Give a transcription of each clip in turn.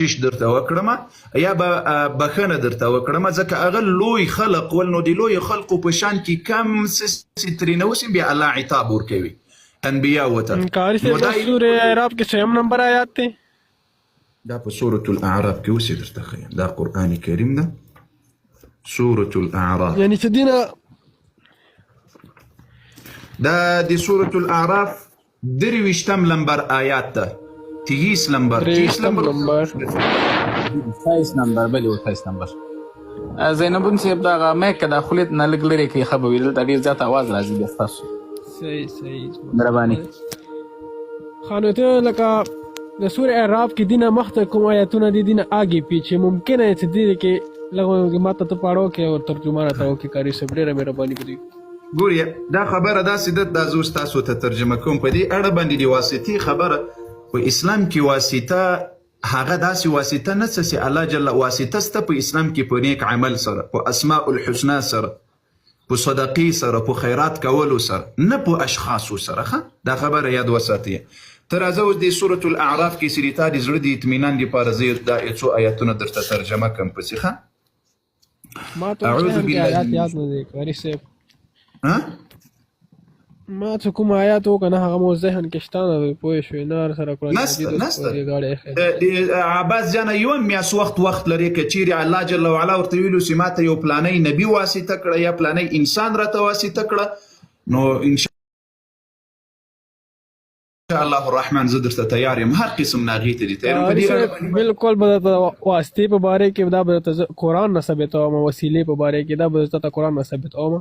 درته وکړم یا به بخښنه درته وکړم ځکه هغه لوی خلق ول نو د لوی خلقو په شان کې کم څه ترېنه وسي بیا الله عتاب ورکوي انبیاء ته. قاری صاحب دا سورې اعراف کې څوم نمبر آیات دی؟ دا په سورة الاعراف کې اوس یې درته ښیم. دا قرآن کریم ده سورة الاعراف یعنی چې دینه دا د سورة الاعراف 23 نمبر آیات ده. 30 نمبر 23 نمبر 28 نمبر بلې 28 نمبر زینبون صاحب دغه میک که د خولې نه لږ لرې کړي ښه به وي دلته ډېر زیات اواز راځي بیا ستاسو صحیح مهرباني ښه نو ته لکه د سورې اعراف کې دینه مخته کوم آیتونه دي دینه آګې پیچې ممکنه چې دې کې لږ ماته ته پاړه وکړې او ترجمه راته وکړې قاري صاحب ډېره مهرباني به دي. ګورې دا خبره داسې ده دا زه اوس تاسو ته ترجمه کوم په دې اړه باندې د واسطې خبره په اسلام کې واسطه هغه داسې واسطه نه څه چې الله جل واسطه سته په اسلام کې په نیک عمل سره په اسماء الحسنا سره په صدقې سره په خیرات کولو سره نه په اشخاصو سره. ښه دا خبره یاد وساتئ. ته راځه اوس د سورة الاعراف کې چې تا د زړه د اطمینان دپاره زه دا څو آیتونه درته ترجمه کړم پسې. ښه ما ته اوس هم آیات یاد نه دی قاري صاحب ما چې کوم آیات وکنه هغه مو ذهن کې شته نه پوه شوې نه سره قرآن نسته عباس جانه یو میاس وخت لري که چیرې الله جل وعلا ورته ویلو چې ماته یو پلانی نبي واسطه کړه یا پلانی انسان راته واسطه کړه نو ان شاء الله الرحمن زه درته تیار یم هر قسم ناغې ته دي تیار یم. بالکل به درته واسطې په باره کې دا به درته قرآن نه ثابتوم وسیلې په باره کې دا به درته قرآن نه ثابتوم.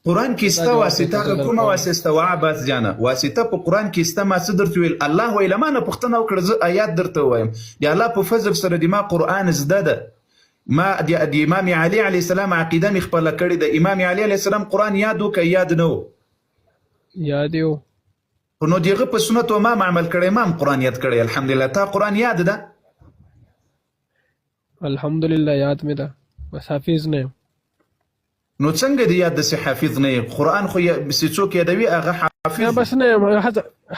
قرآن کې سته واسطه کومه واسطه وه عباس جانه واسطه په قرآن کې سته ما څه درته ویل الله ویله ما نه پوښتنه وکړه زه آیات درته ووایم د الله په فضل سره د ما قرآن زده ده ما د امام علي علیه السلام عقیده مې خپله کړې ده. امام علي علیه السلام قرآن یاد و که یاد نه و یاد یو نو د هغه په سنتو ما عمل کړی ما هم قرآن یاد کړی الحمدلله. تا قرآن یاد ده؟ الحمدلله یاد مې ده بس حافظ نه یم. نو څنګه دی یاد داسې حافظ نه یې قرآن خو چې څوک یادوي هغه حافظ بس نه یم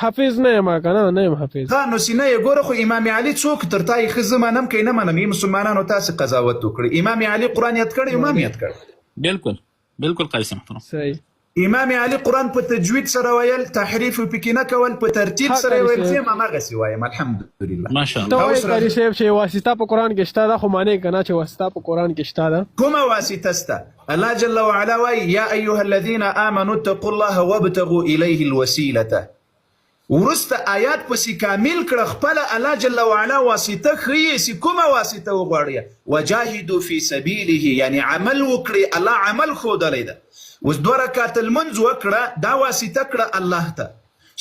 حافظ نه یم که نه یم حافظ. ها نو سینه یې ګوره خو امام علي څوک تر تا یې ښه زه منم که یې نه منم یې مسلمانانو تاسې قضاوت وکړي. امام علي قرآن یاد کړی امام یاد کړی بالکل قیس محترم صحیح. امام علي قرآن په تجوید سره ویل تحریف پکې نه کول په ترتیب سره ویل زه هم هماغسې وایم الحمدلله. ماشاءالله ته وایې قاري صاحب چې واسطه په قرآن کې شته ده خو معنی که نه چې واسطه په قرآن کې شته ده کومه واسطه سته؟ الله جل وعلا وایي یا ایها الذین آمنوا اتقوا الله وابتغوا الیه الوسیلة. ورسته آیات پسې کامل کړه خپله الله جل وعلا واسطه ښیي چې کومه واسطه وغواړي وجاهدوا فی سبیله یعنی عمل وکړي الله عمل ښودلی ده. اوس 2 رکعات المنځ وکړه دا واسطه کړه الله ته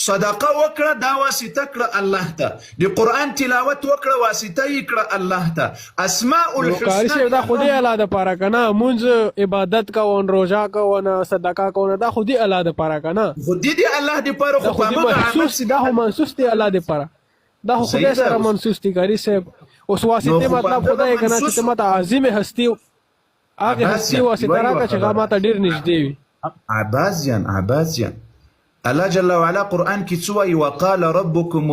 صدقه وکړه دا واسطه کړه الله ته د قرآن تلاوت وکړه واسطه یې کړه الله ته اسماء الحسنى دا خو دې الله دپاره که نه مونځ عبادت کوون روژه کوونه صدقه کوونه دا خو دې الله دپاره که نه خو دې الله دپاره خو دا خو منسوس دی الله دپاره دا خو خدای سره منسوس دی قاري صاحب. اوس واسطې مطلب خدای که نه چې ته ماته عظیم هستي هغې هستي واسطه راکړه چې هغه ماته ډېر نږدې وي. عباس جان الله جل وعلا قرآن کې څه وایي وقال ربكم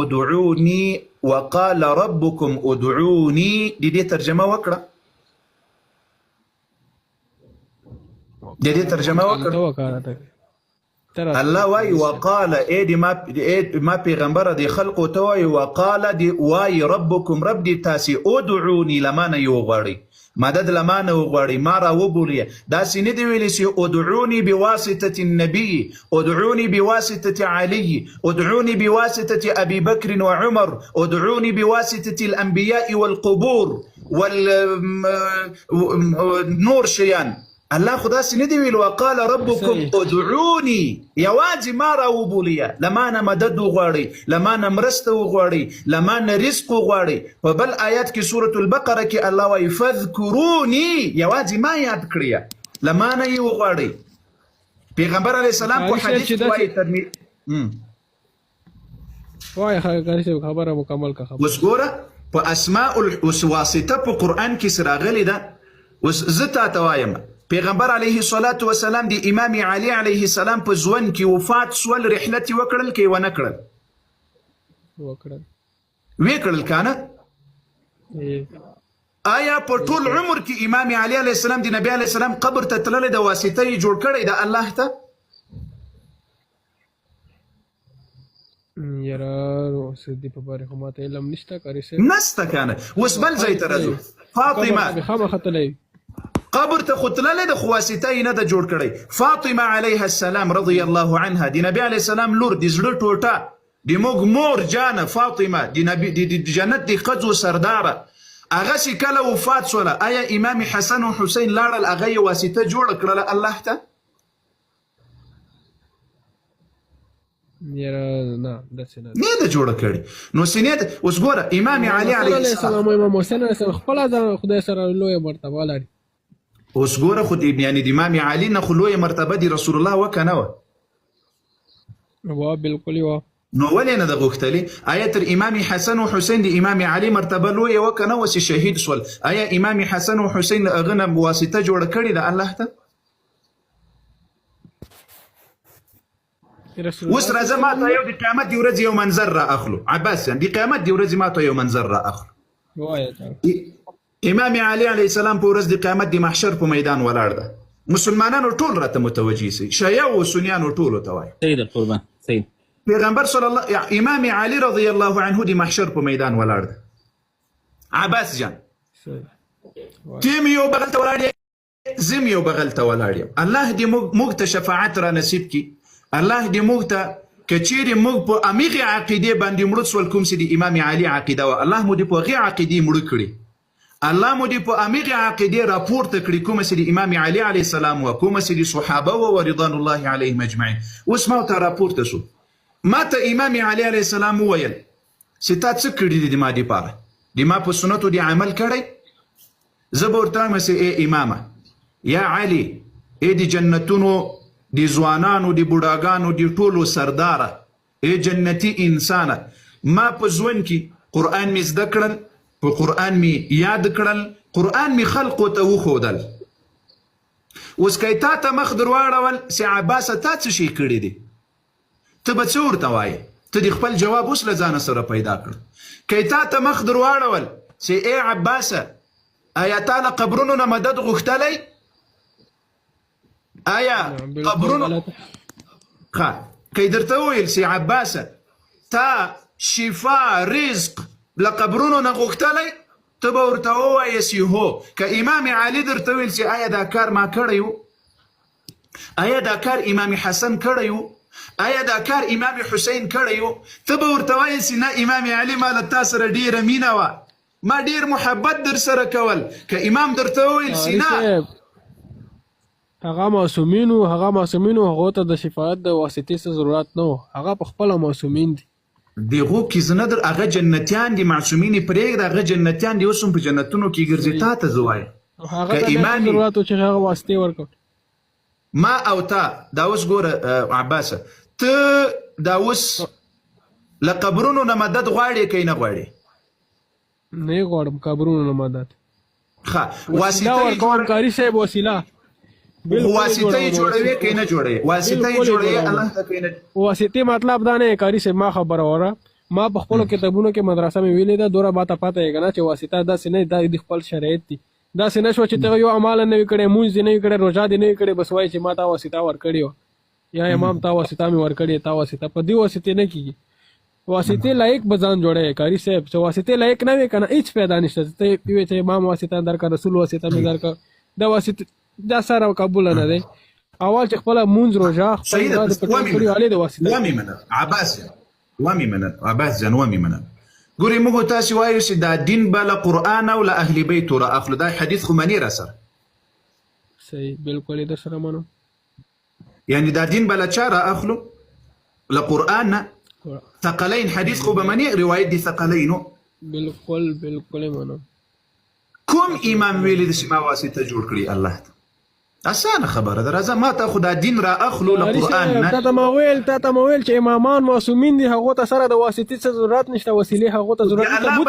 ادعوني د دې ترجمه وکړه الله وایي وقال ما پیغمبره د خلقو ته وایي وقال وایي ربكم رب دې تاسې ادعوني لمانه یې وغواړئ مدد لمانه وغواړئ ما راوبولئ داسې نه دي ویلي چې ادعوني بواسطة النبي ادعوني بواسطة علي ادعوني بواسطة أبي بكر وعمر ادعوني بواسطة الأنبياء والقبور والنور شيان الله خدا سي ندي ویل وقال ربكم ادعوني یوازې ما راوبولئ لمانه مدد وغواړئ لمانه مرسته وغواړئ لمانه رزق وغواړئ. په بل آیات کې سورة البقره کې الله وایي فاذکروني یوازې ما یاد کړئ لمانه یې وغواړئ. پیغمبر علیه السلام په حدیث کې وایي وایي خبره مکمل که خبره اوس ګوره په اسماء واسطه په قرآن کې څه راغلې ده. اوس زه تاته وایم پیغمبر علیه الصلاة والسلام د امام علي علیه السلام په ژوند کې وفات سول رحلت یې وکړل که یې ونه کړل؟ وکړل که نه آیا په ټول عمر کې امام علي علیه السلام د نبی علیه السلام قبر ته تللی د واسطه یې جوړ کړی د الله ته؟ یاره سدي په باره خو ماته علم نشته کاري صاحب نسته کنه. اوس بل ځای ته راځو. فاطمه خامخا تللی قبر ته خو تللی د خو واسطه یې نه ده جوړ کړی. فاطمه علیها السلام رضی الله عنها د نبی علیه السلام لور د زړه ټوټه د موږ مور جانه فاطمه د جنت د ښځو سرداره هغه چې کله وفات شوله آیا امام حسن و حسین لاړل هغه یې واسطه جوړه کړله الله ته؟ یاره نه داسې نه نه ده جوړه کړې. نو سینې اوس ګوره امام علي علیه السلام امام حسین علیه السلام خپله ځان خدای سره لویه مرتبه لري. اوس ګوره خو یعنې د امام علي نه خو لویه مرتبه د رسول الله وکه نه وه. وا بالکل وه. نو ولې نه ده غوښتلې؟ آیا تر امام حسن و حسین د امام علي مرتبه لویه وکه نه وه چې شهید شول؟ آیا امام حسن و حسین هغه نه واسطه جوړه کړې ده الله ته؟ اوس راځه ما ته یو د قیامت د ورځې یو منظر را اخلو. عباس جان د قیامت د ورځې ما ته یو منظر را اخلو. امام علي علیه السلام په ورځ د قیامت د محشر په میدان ولاړ ده. مسلمانانو ټول راته متوجه سي، شیعه او سنیانو ټولو ته وایي. صحیح ده قربان صحیح. پیغمبر صلی الله امام علي رضی الله عنه د محشر په میدان ولاړ ده. عباس جان تیم یو بغل ته ولاړ زم یو بغل ته ولاړ یم. الله دې موږ ته شفاعت را نصیب کړي. الله دې موږ ته که چیرې موږ په عمیقې عقیدې باندې مړه شول کوم چې د امام علي عقیده وه الله مو دې په هغې عقیدې مړه کړي. الله مو دې په عمیقې عقیدې راپورته کړي کومه چې د امام علي علیه السلام وه کومه چې د صحابه وه ورضوان الله علیهم اجمعین. اوس ما ورته راپورته شو ما ته امام علي علیه السلام وویل چې تا څه کړي دي د ما دپاره؟ د ما په سنتو دې عمل کړی؟ زه به ورته وایم چې ای امامه یا علي ای د جنتونو د ځوانانو د بوډاګانو د ټولو سرداره ای جنتي انسانه ما په ژوند کې قرآن مې زده کړل په قرآن مې یاد کړل قرآن مې خلقو ته وښودل. اوس که تا ته مخ در واړول چې عباسه تا څه شی کړي دي ته به څه ورته وایې؟ ته د خپل جواب اوس له ځانه سره پیدا کړ. که تا ته مخ در واړول چې ای عباسه آیا تا له قبرونو نه مدد غوښتلی؟ آیا قبرونو که درته وویل چې عباسه تا شفا رزق له قبرونو نه غوښتلی ته به ورته ووایې چې هو. که امام علي درته ویل چې آیا دا کار ما کړی و؟ آیا دا کار امام حسن کړی و؟ آیا دا کار امام حسین کړی و؟ ته به ورته وایې چې نه امام علي ما له تا سره ډېره مینه وه ما ډېر محبت در سره کول. که امام درته وویل چې نه هغه معصومینو هغو ته د شفاعت د واسطې څه ضرورت نه و. هغه په خپله معصومین دي. دغو کې زه نه هغه جنتیان دي معصومین یې پرېږده هغه جنتیان دي اوس هم په جنتونو کې ګرځي. تا ته زه وایم هغه ته ضرورت و چې هغه واسطې ورکړ. ما او تا دا اوس ګوره عباسه ته دا اوس له قبرونو نه مدد غواړې که یې نه غواړې؟ نه یې غواړم قبرونو نه مدد. ښه وسیله ورکوم کاري صاحب وسیله واسطه یې جوړوي که یې نه جوړوي؟ واسطه یې جوړوي الله ته که یې نه؟ واسطې مطلب دا نه کاري صاحب ما خبره وره ما په خپلو کتابونو کې مدرسه مې ویلې ده دوره ما ته پته یې که نه چې واسطه داسې نه دا د خپل شرایط دي. داسې نه شوه چې ته یو عمل نه وي کړی مونځ دې نه وي کړی روژه دې نه وي کړی بس وایي چې ما تا واسطه ورکړې وه یا امام تا واسطه مې ورکړې تا واسطه په دې واسطې نه کېږي. واسطې لایق به ځان جوړوي کاري صاحب چې واسطې لایق نه وي که نه هېڅ پیدا نشته. ته وایې چې امام واسطه درکړه رسول واسطه مې درکړه دا واسطه دا سره قبول نه دی. اول چې خپله مونځ روژه ومې منل عباس جان ومې منل عباس جان ومې منل. ګورې موږ تاسې وایو چې دا دین به له قرآن او له اهل بیتو را اخلو. دا حدیث خو منې را سره صحیح بالکل یې در سره منم. یعنې دا دین به له چا را اخلو؟ له قرآن نه. ثقلین حدیث خو به منې روایت دي ثقلینو بالکل یې منم. کوم امام ویلی د چې ما واسطه جوړ کړي الله ته؟ اسانه خبره ده راځه ما ته خو دا دین را اخلو له قرآن نه. تا ته ما ویل چې امامان معصومین دي هغو ته سره د واسطې څه ضرورت نشته وسیلې هغو ته ضرورت نشته مو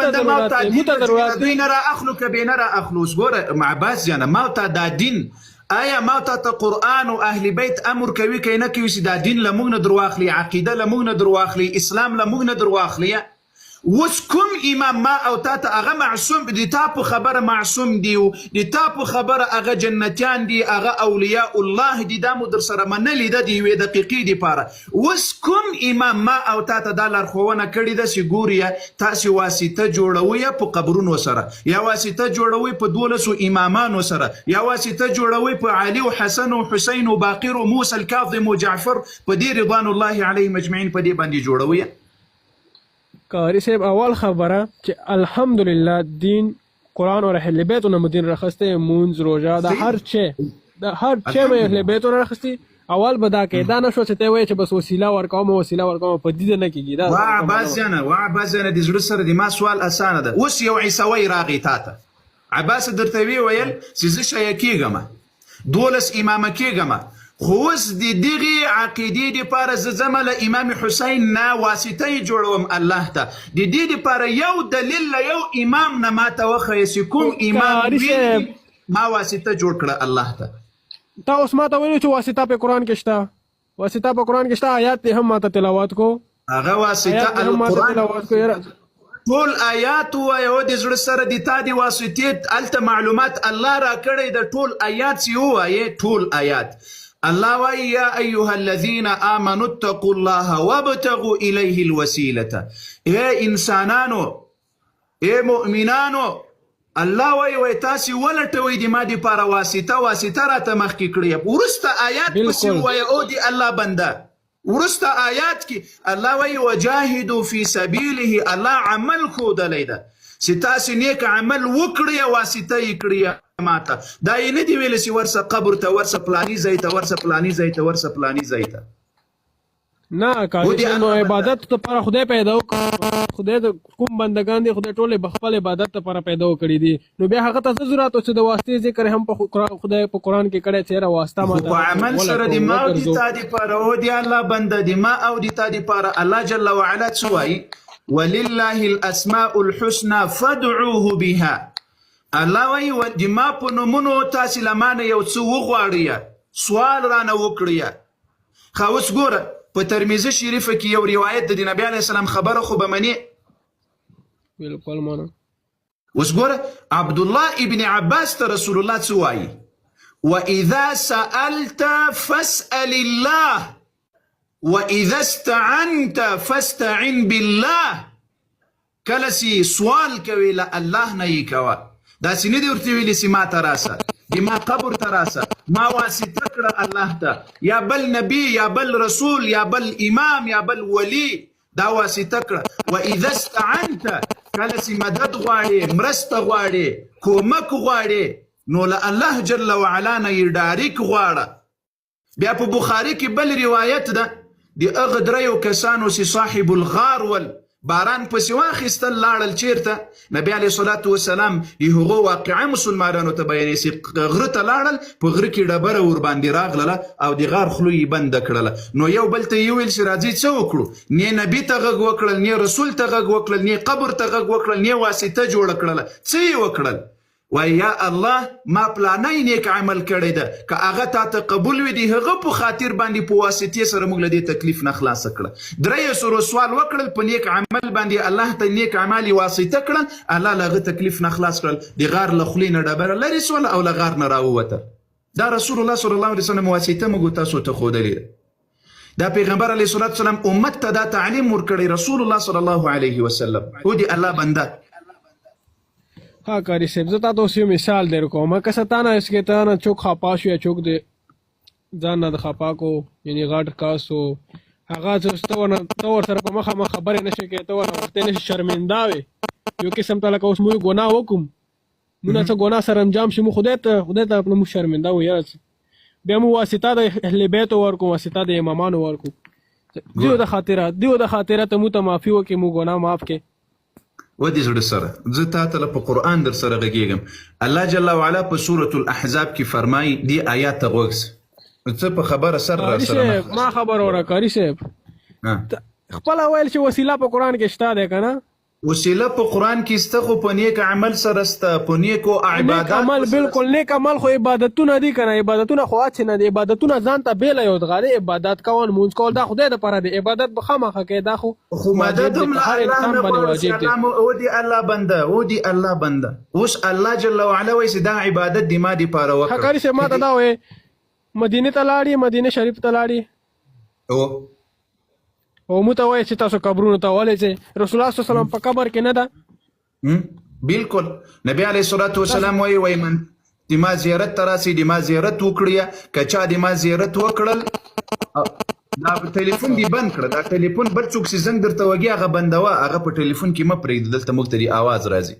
ته ضرورت دوی نه را اخلو که بې نه را اخلو. اوس ګوره عباس جانه ما ته دا دین آیا ما ته قرآن او اهل بیت امر کوي که نه کوي چې دا دین له موږ نه در واخلي عقیده له موږ نه در واخلي اسلام له موږ نه در واخلي؟ اوس کوم امام ما او تا ته هغه معصوم دي، تا په خبره معصوم دي، د تا په خبره هغه جنتیان دي، هغه اولیاء الله دي، دا مو در سره منلي ده د یوې دقیقې دپاره. اوس کوم امام ما او تا ته دا لارښوونه کړې ده چې ګورې تاسې واسطه جوړوئ په قبرونو سره، یا واسطه جوړوئ په 12 امامانو سره، یا واسطه جوړوئ په علي و حسن و حسین و باقر و موسی الکاظم و جعفر په دې رضوان الله علیهم اجمعین په دې باندې جوړوئ. قاری صاحب اول خبره چې الحمدلله دین قرآن اور اهل بیتونه مو دین راخسته، مونځ روژه د هر چی مې اهل بیتونه راخستی. اول به دا کې دا نشو چې ته وایې چې بس وسیله ورکوم په دې نه کېږي. دا عباس جانه د زړه سره د ما سوال اسانه ده. اوس یو عیسوی راغی تا ته، عباس درته ویل چې زه شیعه کېږم 12 امامه کېږم، خو اوس د دغې عقیدې دپاره زه ځم له امام حسین نه واسطه یې جوړوم الله ته. د دې دپاره یو دلیل له یو امام نه ما ته وښیه چې کوم امام ما واسطه جوړ کړه الله ته. تا اوس ما ته ویلي چې واسطه په قرآن کې شته، واسطه په قرآن کې شته، آیات دې هم ما ته تلاوت کو. هغه واسطه القرآن ټول آیات ووایه، د زړه سره د تا د واسطې هلته معلومات الله را کړی د ټول آیات چې ووایې ټول آیات. الله وایي یا ایها الذین آمنوا اتقوا الله وابتغوا الیه الوسیلة. ای انسانانو، ای مؤمنانو، الله وایي تاسې ولټوئ د ما دپاره واسطه راته مخکې کړې. وروسته آیات پسې ووایه او د الله بنده، وروسته آیات کې الله وایي وجاهدوا فی سبیله، الله عمل ښودلی ده چې تاسې نیک عمل وکړئ، واسطه یې کړئ ماته. دا یې نه دي ویلی چې ورسه قبر ته، ورسه پلاني ځای ته، ورسه پلاني ځای ته، ورسه پلاني ځای ته. نه کاږي نو عبادت لپاره خدای پیدا وکړ، خدای د کوم بندگان دي خدای ټول خپل عبادت لپاره پیدا وکړي دي، نو بیا هغه ته ضرورت چې د واسطې ذکر هم په خدای په قرآن کې کړی چې را واسطه ماته په عمل سره د ما او د تا دپاره او د الله بنده د ما او د تا دپاره الله جل وعلا څه وایي ولله الاسماء الحسنى فادعوه بها. الله وایي د ما په نومونو تاسې له مانه یو څه وغواړئ، سوال رانه وکړئ. ښه اوس ګوره په ترمذي شریفه کې یو روایت د نبي علیه السلام خبره خو به منې. بالکل منم. اوس ګوره عبدالله ابن عباس ته رسول الله څه وایي واذا سألت فاسأل الله واذا استعنت فاستعن بالله. کله چې سوال کوي له الله نه یې کوه. داسې نه دي ورته ویلي چې ما ته راسه، د ما قبر ته راسه، ما واسطه کړه الله ته، یا بل نبی یا بل رسول یا بل امام یا بل ولی، دا واسطه کړه. واذا استعنت، کله چې مدد غواړې، مرسته غواړې، کومک غواړې، نو له الله جل وعلا نه یې ډاریک غواړه. بیا په بخاري کې بل روایت ده د هغه دریو کسانو چې صاحب الغار ول باران پسې واخیستل لاړل چیرته، نبی علیه الصلاة والسلام یې هغو واقعه مسلمانانو ته بیانې چې غره ته لاړل، په غره کې ډبره ورباندې راغلله او د غار خوله یې بنده کړله. نو یو بل ته یې وویل چې راځئ څه وکړو، نه نبي ته غږ وکړل، نه رسول ته غږ وکړل، نه قبر ته غږ وکړل، نه واسطه جوړه کړله، څه یې وکړل؟ وای یا الله ما پلانی نیک عمل کړی ده، که هغه تا ته قبول وي د هغه په خاطر باندې په واسطې سره موږ له دې تکلیف نه خلاصه کړه. 300 سوال وکړل په نیک عمل باندې، الله ته نیک عمل واسطه کړل، الله له هغه تکلیف نه خلاص کړل، د غار له خولې نه ډبره لرې سوله او له غار نه راووته. دا رسول الله صلی الله علیه وسلم واسطه موږ تاسو ته ښودلې ده. دا پیغمبر علیه الصلاة والسلام امت ته دا تعلیم ورکړی، رسول الله صلی الله علیه وسلم او د الله بنده. ها کاری صاحب زه تاسو یو مثال در کوم، که ستانه اس کې ته نه چوک خپا شو یا چوک دې ځان نه خپا کو یعنی غاټ کاسو هغه څه تو ور سره په مخه ما خبرې نشي کې، تو ورته نشي شرمنده وي. یو قسم ته لکه اوس مو ګناه وکم، مونږ څه ګناه سره انجام شي، مو خدای ته مو شرمنده وي، بیا مو واسطه د اهل بیت ورکو، واسطه د امامانو ورکو، دیو د خاطره ته مو ته معافي وکي، مو ګناه معاف کې. و دې زړه سره زه تا ته په قرآن در سره غږېږم. الله جل وعلا په سورة الاحزاب کې فرمایي دې آیات ته غوږ شه، څه په خبره سر را سره ما خبر اوره کاری صاحب خپله ویل چې وسیله په قرآن کې شته دی که نه؟ وسیله په قرآن کې سته خو په نیک عمل سره سته په نیکو نیک عبادات عمل بالکل نیک عمل خو عبادتونه دي کنه عبادتونه خو اچ نه دي عبادتونه ځان ته بیل یو غالي عبادت کوون مونږ کول دا خدای د پاره دی عبادت به خامخه کې دا خو مدد هم هر انسان باندې واجب دی او دی الله بنده او دی الله بنده اوس الله جل وعلا وایي دا عبادت دی ما دی پاره وکړه حقاری سے ما ته دا وې مدینه ته لاړې مدینه شریف ته لاړې او متوای چې تاسو قبرونو ته ولې چې رسول الله صلی الله علیه وسلم په قبر کې نه ده بالکل نبی علیه الصلاۃ والسلام وایي من د ما زیارت ته راسي د ما زیارت وکړي کچا د ما زیارت وکړل دا ټلیفون دی بند کړ دا ټلیفون بل څوک چې زنګ درته وږي هغه بندوه هغه په ټلیفون کې م پرېږدي دلته موږ ته د آواز راځي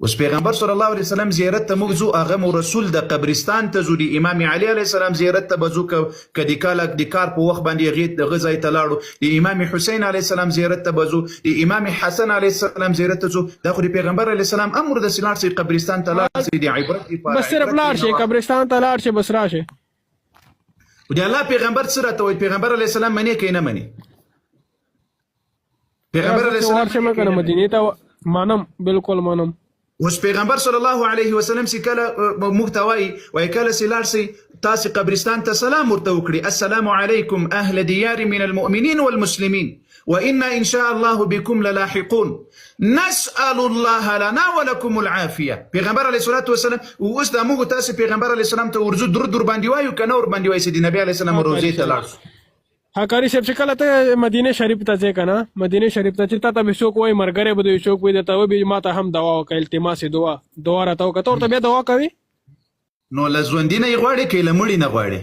اوس پیغمبر صلی الله علیه وسلم زیارت ته موږ ځو هغه مو رسول د قبرستان ته ځو د امام علی علیه السلام زیارت ته به ځو که د کار په وخت باندې هغې دغه ځای ته لاړو د امام حسین علیه السلام زیارت ته به ځو د امام حسن علیه السلام زیارت ته ځو دا خو د پیغمبر علیه السلام امر داسې لاړ شئ قبرستان ته لاړ شئ د عبرت لپاره بس صرف لاړ شئ قبرستان ته لاړ شئ بس راشئ د الله پیغمبر څه راته وایي پیغمبر علیه السلام منې که یې نه منې پیغمبر علیه السلام مدینې ته منم بالکل منم اوس پیغمبر صلی الله علیه وسلم چې کله موږ ته وایي کله چې لاړ شئ تاسې قبرستان ته سلام ورته وکړي السلام علیکم اهل دیار من المؤمنین والمسلمین وإنا إن شاء الله بكم للاحقون نسأل الله لنا ولكم العافية پیغمبر علیه الصلاة والسلام اوس دا موږ تاسې پیغمبر علیه السلام ته ورځو درود ور باندې وایو که نه ور باندې وایي چې د نبي علیه السلام روضې ته لاړ حقاری صاحب چې کله ته مدینه شریف ته ځې کنه مدینه شریف ته چې تا به څوک وایي مرګره به دوی څوک وایي درته وایي ما ته هم دوا وکړه التماس دعا راته وکړه ته ورته بیا دعا کوي نو له ژوندي نه یې غواړې که یې له مړي نه غواړې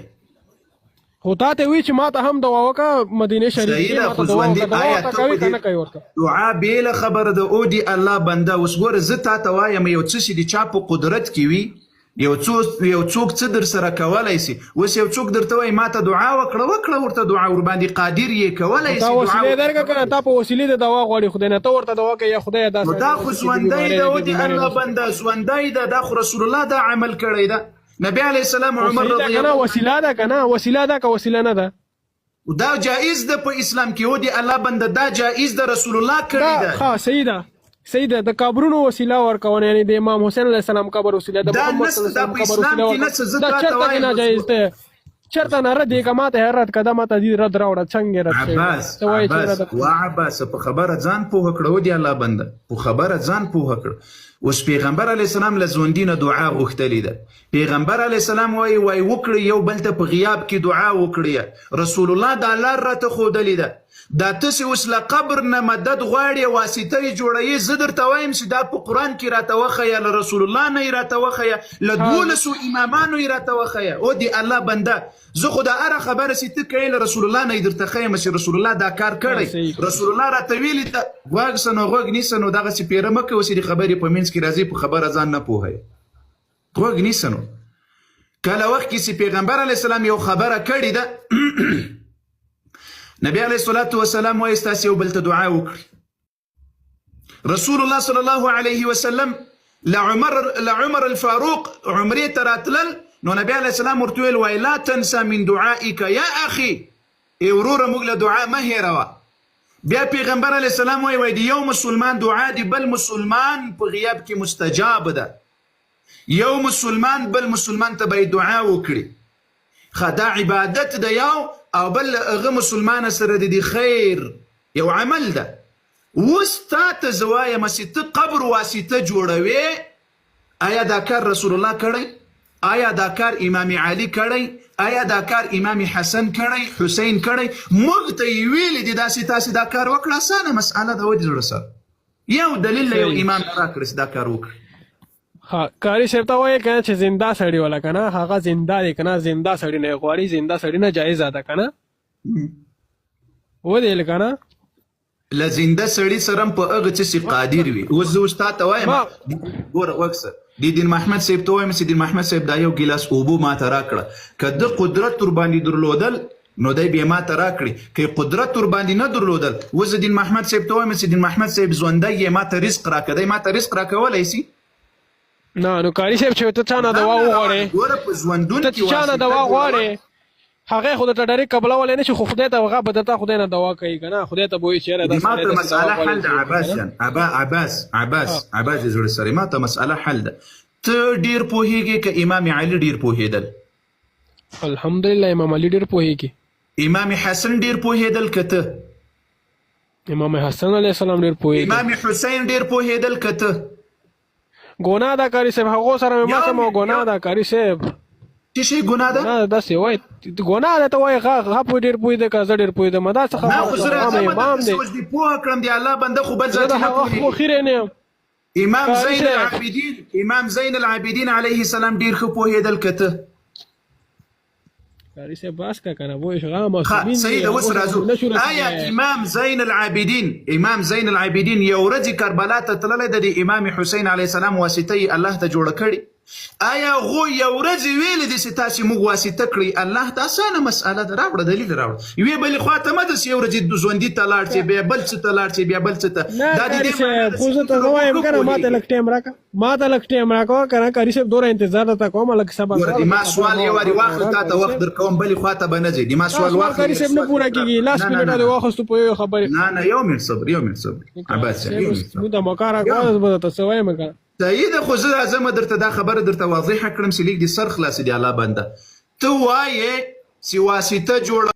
خو تا ته وایي چې ما ته هم دوا وکړه مدینه شریف کې ما ته دعا وکړه دعا ورته کوي که نه کوي ورته دعا بېله خبره ده او دی الله بنده اوس ګوره زه تا ته وایم یو څه چې د چا په قدرت کې وي یو څوک څه در سره کولی سي اوس یو څوک درته وایي ما ته دعا وکړه ورته دعا ورباندې قادر یې کولی سي تا وسیلې درکړه که نه تا په وسیلې د دوا غواړي خدای نه ته ورته دعا کوې یا خدایه دا خو ژوندی ده او د الله بنده ژوندی ده دا خو رسول الله دا عمل کړی ده نبی علیه السلام عمر رضی الله وسیله ده که نه وسیله ده که وسیله نه ده دا جایز ده په اسلام کې او د الله بنده دا جایز ده رسول الله کړی ده ها صحیح ده د قبرونو وسیله ورکونه یعنی د امام حسین علیه السلام قبر وسیله د محمد صلی الله علیه وسلم قبر وسیله دا چرته ناجایز ده چرته نه رد که ماته رد که دا ماته دې رد راوړه څنګه رد عباس په خبره ځان پوهه کړه او د الله بنده په خبره ځان پوهه کړه اوس پیغمبر علیه السلام له ژوندي نه دعا غوښتلې ده پیغمبر علیه السلام وایي وکړئ یو بل ته په غیاب کې دعا وکړئ رسول الله دا لار راته ښودلې ده دا تاسې اوس له قبر نه مدد غواړې واسطه یې جوړوي زه درته وایم چې دا په قرآن کې راته وښیه له رسول الله نه یې راته وښیه له 12 امامانو یې راته وښیه او د الله بنده زه خو دا هره خبره چې ته کوې له رسول الله نه یې درته ښیم چې رسول الله دا کار کړی رسول الله راته ویلي ته غوږ شه نو غوږ نیسه نو دغسې پیره مه کوه چې د خبرې په منځ کې راځي په خبره ځان نه پوهوي غوږ نیسه نو کله وخت کې چې پیغمبر علیه السلام یو خبره کړې ده نبی علیه الصلاة والسلام وایي ستاسې یو بل ته دعا وکړي رسول الله صلی الله علیه وسلم لعمر الفاروق عمرې ته راتلل نو نبی علیه السلام ورته ویل وایي لا تنسى من دعائک یا اخي ای وروره موږ له دعا مه هېروه بیا پیغمبر علیه السلام وایي د یو مسلمان دعا د بل مسلمان په غیاب کې مستجاب ده یو مسلمان بل مسلمان ته به دعا وکړي ښه دا عبادت ده یو او بل هغه مسلمان سره د خیر یو عمل ده اوس تا ته زه وایم چې ته قبر واسطه جوړوې آیا دا کار رسول الله کړی آیا دا کار امام علي کړی آیا دا کار امام حسن کړی حسین کړی موږ ته یې ویلي دي داسې تاسې دا کار وکړه اسانه مسئله ده ودې زړه سره یو دلیل له یو امام راکړي چې دا کار وکړي کاری صاحب ته وایي کنه چې زنده سړی ولا کنه هغه زنده دی کنه زنده سړی نه غواړي زنده سړی نه جایز ده کنه و دې لکنه له زنده سړی سره په هغه څه قادر وي اوس زه استاد ته وایم ګوره وکسه دین محمد صاحب ته وایم چې دین محمد صاحب دا یو ګیلاس اوبو ما ته راکړه که د قدرت ور باندې درلودل نو دی بیا ما ته راکړي که قدرت ور باندې نه درلودل اوس دین محمد صاحب ته وایم چې دین محمد صاحب ژوندی یې ما ته رزق راکړه دی ما ته رزق راکولی سي نه نو کاری صاحب چې ته چا نه دوا وغواړې ته چا نه دوا غواړې هغه خو ته ډایرکټ قبول ولې نشي خو خدای ته هغه بدته خدای نه دوا کوي کنه خدای ته وایي چیرې دي ما ته مسأله حل ده عباس جان عباس زړه سره ما ته مسأله حل ده ته ډیر پوهیږي ک امام علي ډیر پوهیدل الحمدلله امام علي ډیر پوهیږي امام حسن ډیر پوهیدل کته امام حسن علیه السلام ډیر پوهیږي امام حسین ډیر پوهیدل کته ګناه دا کاری صاحب هغه سره ما سم ګناه دا کاری صاحب چې شي ګناه ده نه دا سی وای ګناه ده ته وای هغه په ډیر پوي ده که ډیر پوي ده مدا څخه امام دې سوچ دی پوه کړم دی الله بنده خو بل ذات نه خو خیره نه امام زین العابدین علیه السلام ډیر خو پوهیدل کته کاری سے باس کا کنه وای شغه ما سید اوس راځو آیا امام زین العابدین یو ورځ کربلا ته تللی د امام حسین علیه السلام واسطه الله ته جوړ کړي آیا غو یو ورځ ویل دي چې تاسو موږ واسطه کړی الله ته اسانه مسأله ده راوړه دلیل راوړه یوه بل خواته مده یو ورځ د ژوندۍ ته لاړ چې بیا بل څه ته لاړ چې بیا بل څه ته دا دې خو زه ته وایم کنه ما ته لک ټیم راکا کنه کاری صاحب دوره انتظار ته کوم لک سبا ما سوال یو وری واخل تا ته وخت در کوم بل خواته بنځي دی ما سوال واخل کاری صاحب نه پورا کیږي لاس منټه د واخستو په یو خبره نه یو من صبر عباس نو د مکارا غواړم به تاسو وایم کنه سید خو زه اعظم درته دا خبره درته واضحه کړم چې لیک دي سر خلاص دی الله بنده ته وایې چې واسطه جوړ